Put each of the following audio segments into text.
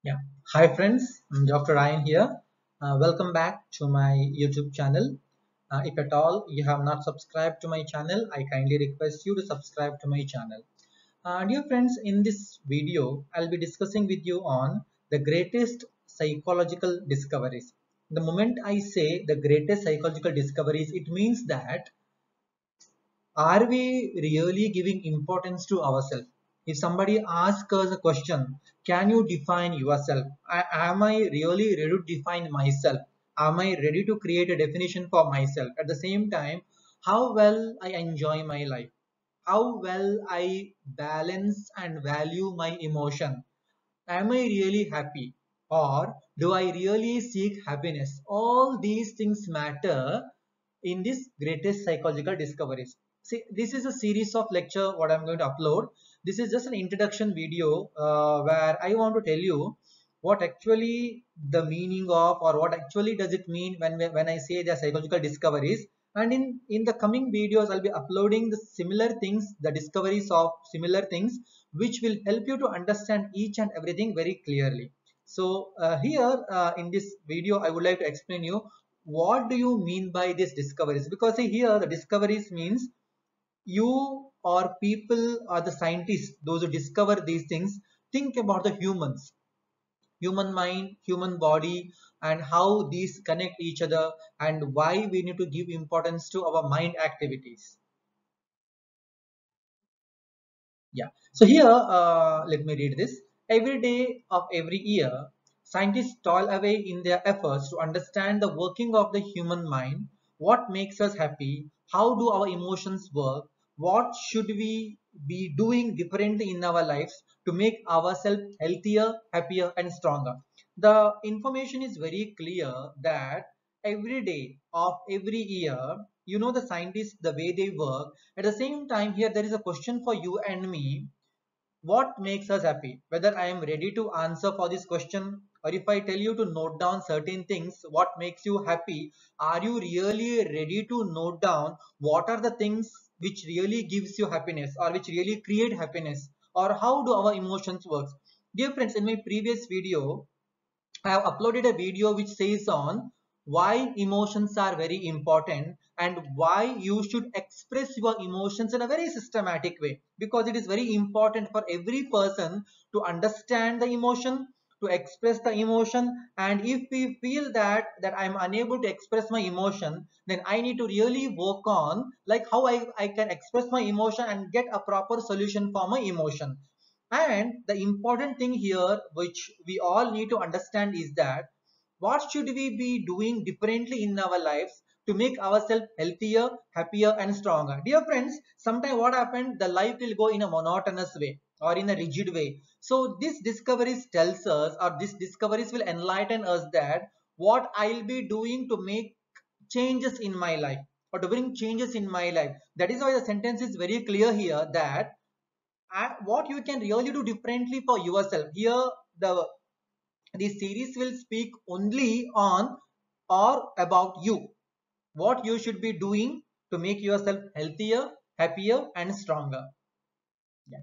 Yeah. Hi friends, I'm Dr. Ryan here. Welcome back to my YouTube channel. If at all you have not subscribed to my channel, I kindly request you to subscribe to my channel. Dear friends, in this video, I'll be discussing with you on the greatest psychological discoveries. The moment I say the greatest psychological discoveries, it means that are we really giving importance to ourselves? If somebody asks us a question, can you define yourself? Am I really ready to define myself? Am I ready to create a definition for myself? At the same time, how well I enjoy my life? How well I balance and value my emotion? Am I really happy? Or do I really seek happiness? All these things matter in this greatest psychological discoveries. See, this is a series of lecture what I'm going to upload. This is just an introduction video where I want to tell you what actually the meaning of or what actually does it mean when I say the psychological discoveries. And in the coming videos, I'll be uploading the similar things, the discoveries of similar things, which will help you to understand each and everything very clearly. So here in this video, I would like to explain you what do you mean by these discoveries, because see, here the discoveries means you or people or the scientists, those who discover these things, think about the humans, human mind, human body, and how these connect each other, and why we need to give importance to our mind activities. Yeah. So here, let me read this. Every day of every year, scientists toil away in their efforts to understand the working of the human mind, what makes us happy, how do our emotions work, what should we be doing differently in our lives to make ourselves healthier, happier, and stronger. The information is very clear that every day of every year, the scientists, the way they work. At the same time, here there is a question for you and me. What makes us happy? Whether I am ready to answer for this question, or if I tell you to note down certain things, what makes you happy? Are you really ready to note down what are the things which really gives you happiness or which really create happiness? Or how do our emotions work? Dear friends, in my previous video, I have uploaded a video which says on why emotions are very important and why you should express your emotions in a very systematic way, because it is very important for every person to understand the emotion, to express the emotion. And if we feel that I'm unable to express my emotion, then I need to really work on like how I can express my emotion and get a proper solution for my emotion. And the important thing here, which we all need to understand, is that what should we be doing differently in our lives to make ourselves healthier, happier, and stronger. Dear friends, sometimes what happens, the life will go in a monotonous way or in a rigid way. So this discoveries tells us, or this discoveries will enlighten us that what I'll be doing to make changes in my life or to bring changes in my life. That is why the sentence is very clear here that what you can really do differently for yourself. Here the series will speak only on or about you, what you should be doing to make yourself healthier, happier, and stronger. Yeah.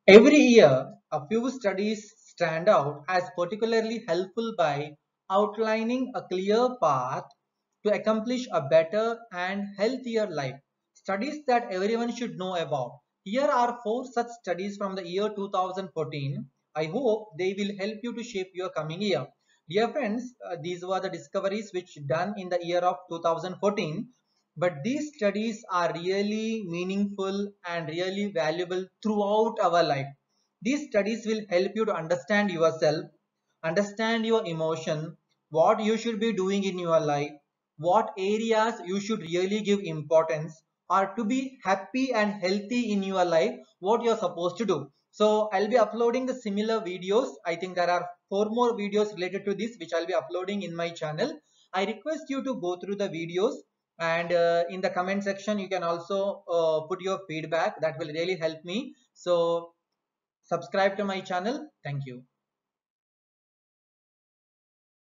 Every year a few studies stand out as particularly helpful by outlining a clear path to accomplish a better and healthier life. Studies that everyone should know about. Here are four such studies from the year 2014. I hope they will help you to shape your coming year. Dear friends, these were the discoveries which done in the year of 2014, but these studies are really meaningful and really valuable throughout our life. These studies will help you to understand yourself, understand your emotion, what you should be doing in your life, what areas you should really give importance, or to be happy and healthy in your life, what you're supposed to do. So I'll be uploading the similar videos. I think there are four more videos related to this which I'll be uploading in my channel. I request you to go through the videos, and in the comment section you can also put your feedback. That will really help me. So subscribe to my channel. Thank you.